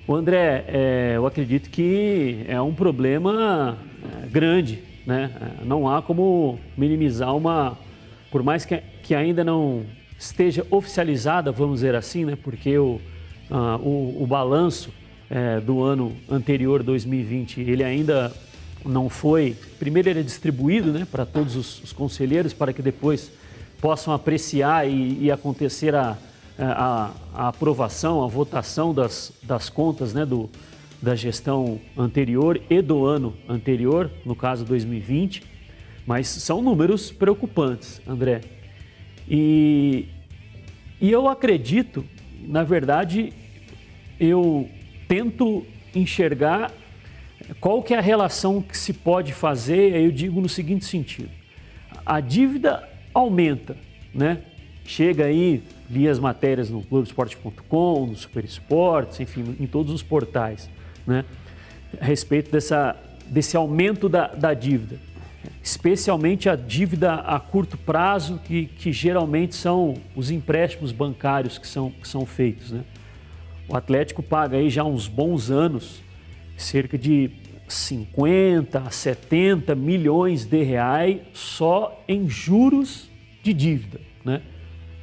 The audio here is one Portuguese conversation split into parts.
O André, eu acredito que é um problema grande, né? Não há como minimizar por mais que ainda não esteja oficializada, vamos dizer assim, né? Porque o balanço do ano anterior, 2020, ele ainda não foi... Primeiro ele é distribuído, né, para todos os conselheiros, para que depois possam apreciar e acontecer a aprovação, a votação das contas, né, da gestão anterior e do ano anterior, no caso 2020, mas são números preocupantes, André. E eu acredito, na verdade, eu tento enxergar qual que é a relação que se pode fazer, eu digo no seguinte sentido: a dívida aumenta, né? Chega aí, li as matérias no Globoesporte.com, no Super Esportes, enfim, em todos os portais, né? A respeito desse aumento da dívida, especialmente a dívida a curto prazo, que geralmente são os empréstimos bancários que são feitos, né? O Atlético paga aí já há uns bons anos cerca de 50 a 70 milhões de reais só em juros de dívida, né?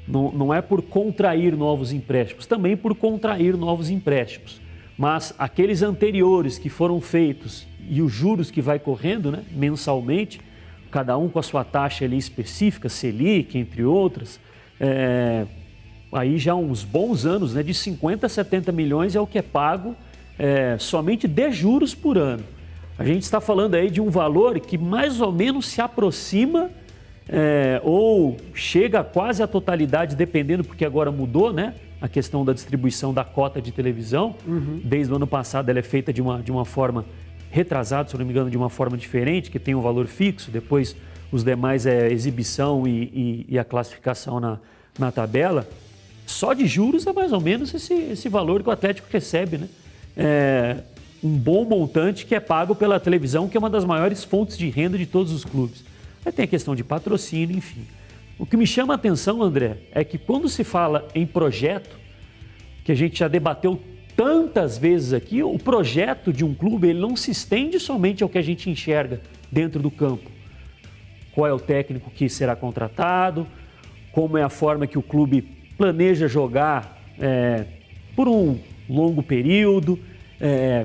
Não é por contrair novos empréstimos, também por contrair novos empréstimos. Mas aqueles anteriores que foram feitos e os juros que vai correndo, né, mensalmente, cada um com a sua taxa ali específica, Selic, entre outras, aí já há uns bons anos, né, de 50 a 70 milhões é o que é pago somente de juros por ano. A gente está falando aí de um valor que mais ou menos se aproxima ou chega quase à totalidade, dependendo, porque agora mudou, né, a questão da distribuição da cota de televisão. Desde o ano passado ela é feita de uma forma retrasada, se eu não me engano, de uma forma diferente, que tem um valor fixo, depois os demais é exibição e a classificação na tabela. Só de juros é mais ou menos esse valor que o Atlético recebe, né? Um bom montante que é pago pela televisão, que é uma das maiores fontes de renda de todos os clubes. Aí tem a questão de patrocínio, enfim. O que me chama a atenção, André, é que quando se fala em projeto, que a gente já debateu tantas vezes aqui, o projeto de um clube ele não se estende somente ao que a gente enxerga dentro do campo. Qual é o técnico que será contratado, como é a forma que o clube planeja jogar por um longo período,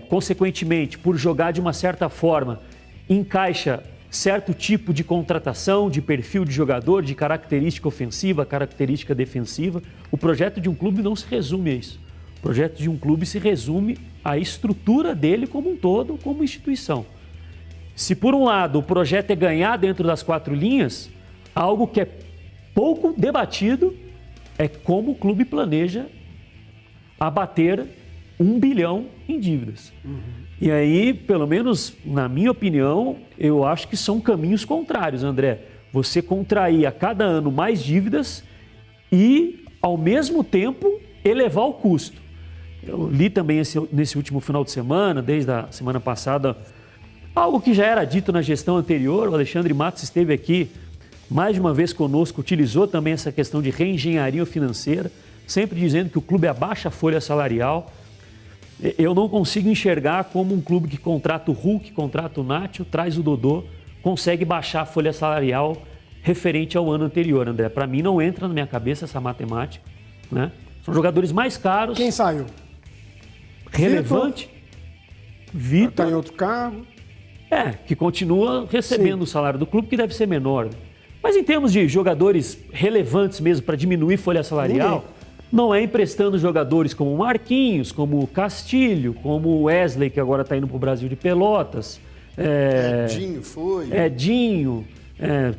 consequentemente, por jogar de uma certa forma, encaixa certo tipo de contratação, de perfil de jogador, de característica ofensiva, característica defensiva. O projeto de um clube não se resume a isso. O projeto de um clube se resume à estrutura dele como um todo, como instituição. Se por um lado o projeto é ganhar dentro das quatro linhas, algo que é pouco debatido é como o clube planeja abater 1 bilhão em dívidas. E aí, pelo menos na minha opinião, eu acho que são caminhos contrários, André. Você contrair a cada ano mais dívidas e, ao mesmo tempo, elevar o custo. Eu li também nesse último final de semana, desde a semana passada, algo que já era dito na gestão anterior. O Alexandre Matos esteve aqui mais de uma vez conosco, utilizou também essa questão de reengenharia financeira, sempre dizendo que o clube abaixa a folha salarial. Eu não consigo enxergar como um clube que contrata o Hulk, contrata o Nacho, traz o Dodô, consegue baixar a folha salarial referente ao ano anterior, André. Para mim não entra na minha cabeça essa matemática, né? São jogadores mais caros. Quem saiu? Relevante. Vitor. Está em outro cargo. Que continua recebendo o salário do clube, que deve ser menor. Mas em termos de jogadores relevantes mesmo para diminuir folha salarial, não é emprestando jogadores como o Marquinhos, como o Castilho, como o Wesley, que agora está indo para o Brasil de Pelotas. Edinho foi. Edinho.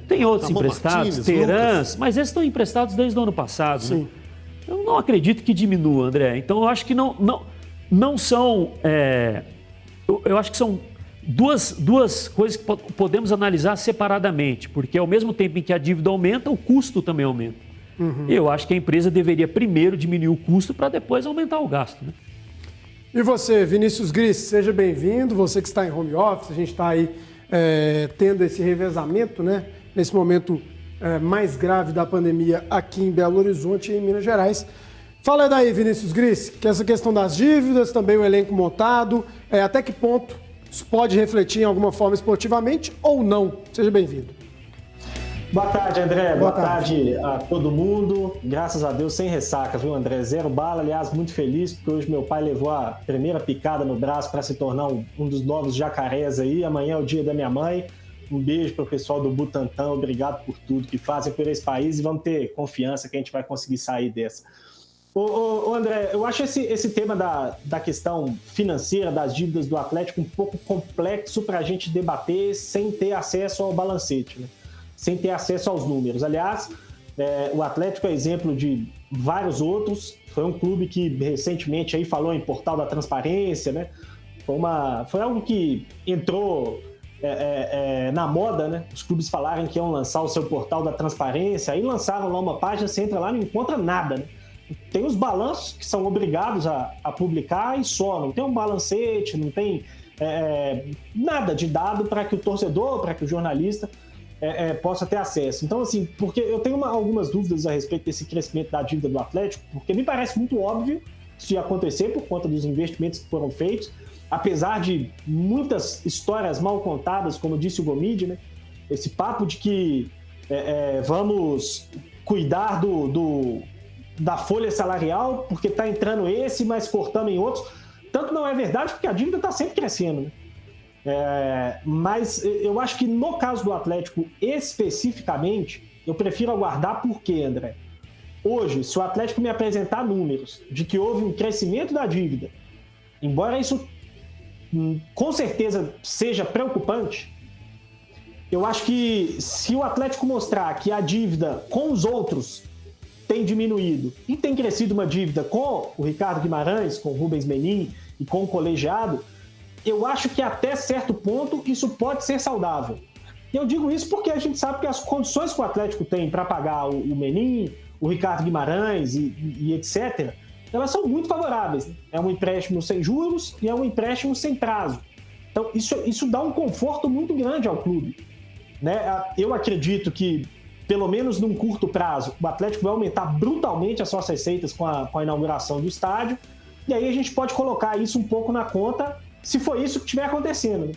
Tem outros emprestados, Terãs, mas esses estão emprestados desde o ano passado. Né? Eu não acredito que diminua, André. Então eu acho que não são... eu acho que são duas coisas que podemos analisar separadamente, porque ao mesmo tempo em que a dívida aumenta, o custo também aumenta. Eu acho que a empresa deveria primeiro diminuir o custo para depois aumentar o gasto. Né? E você, Vinícius Gris, seja bem-vindo. Você que está em home office, a gente está aí tendo esse revezamento, né? Nesse momento mais grave da pandemia aqui em Belo Horizonte e em Minas Gerais. Fala daí, Vinícius Gris, que essa questão das dívidas, também o elenco montado, até que ponto isso pode refletir em alguma forma esportivamente ou não? Seja bem-vindo. Boa tarde, André. Boa tarde a todo mundo. Graças a Deus, sem ressaca, viu, André? 0 bala. Aliás, muito feliz, porque hoje meu pai levou a primeira picada no braço para se tornar um dos novos jacarés aí. Amanhã é o dia da minha mãe. Um beijo para o pessoal do Butantan. Obrigado por tudo que fazem por esse país e vamos ter confiança que a gente vai conseguir sair dessa. Ô André, eu acho esse tema da questão financeira, das dívidas do Atlético, um pouco complexo para a gente debater sem ter acesso ao balancete, né? Sem ter acesso aos números. Aliás, o Atlético é exemplo de vários outros. Foi um clube que recentemente aí falou em portal da transparência, né? Foi algo que entrou na moda, né? Os clubes falarem que iam lançar o seu portal da transparência, aí lançaram lá uma página, você entra lá e não encontra nada, né? Tem os balanços que são obrigados a publicar e só, não tem um balancete, não tem nada de dado para que o torcedor, para que o jornalista possa ter acesso. Então, assim, porque eu tenho algumas dúvidas a respeito desse crescimento da dívida do Atlético, porque me parece muito óbvio isso ia acontecer por conta dos investimentos que foram feitos, apesar de muitas histórias mal contadas, como disse o Gomide, né? Esse papo de que vamos cuidar da folha salarial, porque está entrando esse, mas cortando em outros. Tanto não é verdade, porque a dívida está sempre crescendo, né? Mas eu acho que no caso do Atlético especificamente, eu prefiro aguardar. Por quê, André? Hoje, se o Atlético me apresentar números de que houve um crescimento da dívida, embora isso com certeza seja preocupante, eu acho que se o Atlético mostrar que a dívida com os outros tem diminuído e tem crescido uma dívida com o Ricardo Guimarães, com o Rubens Menin e com o colegiado, eu acho que até certo ponto isso pode ser saudável. E eu digo isso porque a gente sabe que as condições que o Atlético tem para pagar o Menin, o Ricardo Guimarães e etc., elas são muito favoráveis. É um empréstimo sem juros e é um empréstimo sem prazo. Então isso dá um conforto muito grande ao clube, né? Eu acredito que, pelo menos num curto prazo, o Atlético vai aumentar brutalmente as suas receitas com a inauguração do estádio, e aí a gente pode colocar isso um pouco na conta se for isso que estiver acontecendo, né?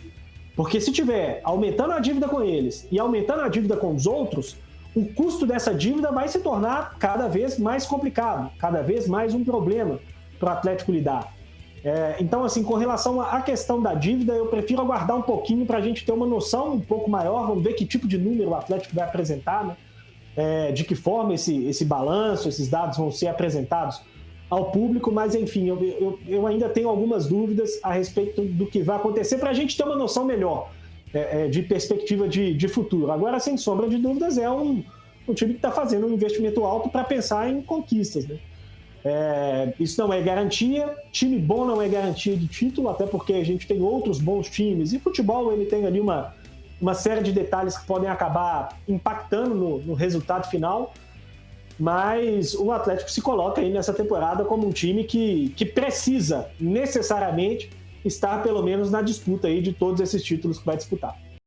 Porque se tiver aumentando a dívida com eles e aumentando a dívida com os outros, o custo dessa dívida vai se tornar cada vez mais complicado, cada vez mais um problema para o Atlético lidar. Então, assim, com relação à questão da dívida, eu prefiro aguardar um pouquinho para a gente ter uma noção um pouco maior, vamos ver que tipo de número o Atlético vai apresentar, né? De que forma esse balanço, esses dados vão ser apresentados ao público, mas enfim, eu ainda tenho algumas dúvidas a respeito do que vai acontecer para a gente ter uma noção melhor de perspectiva de futuro. Agora, sem sombra de dúvidas, é um time que está fazendo um investimento alto para pensar em conquistas, né? Isso não é garantia, time bom não é garantia de título, até porque a gente tem outros bons times, e futebol ele tem ali uma série de detalhes que podem acabar impactando no resultado final. Mas o Atlético se coloca aí nessa temporada como um time que precisa necessariamente estar pelo menos na disputa aí de todos esses títulos que vai disputar.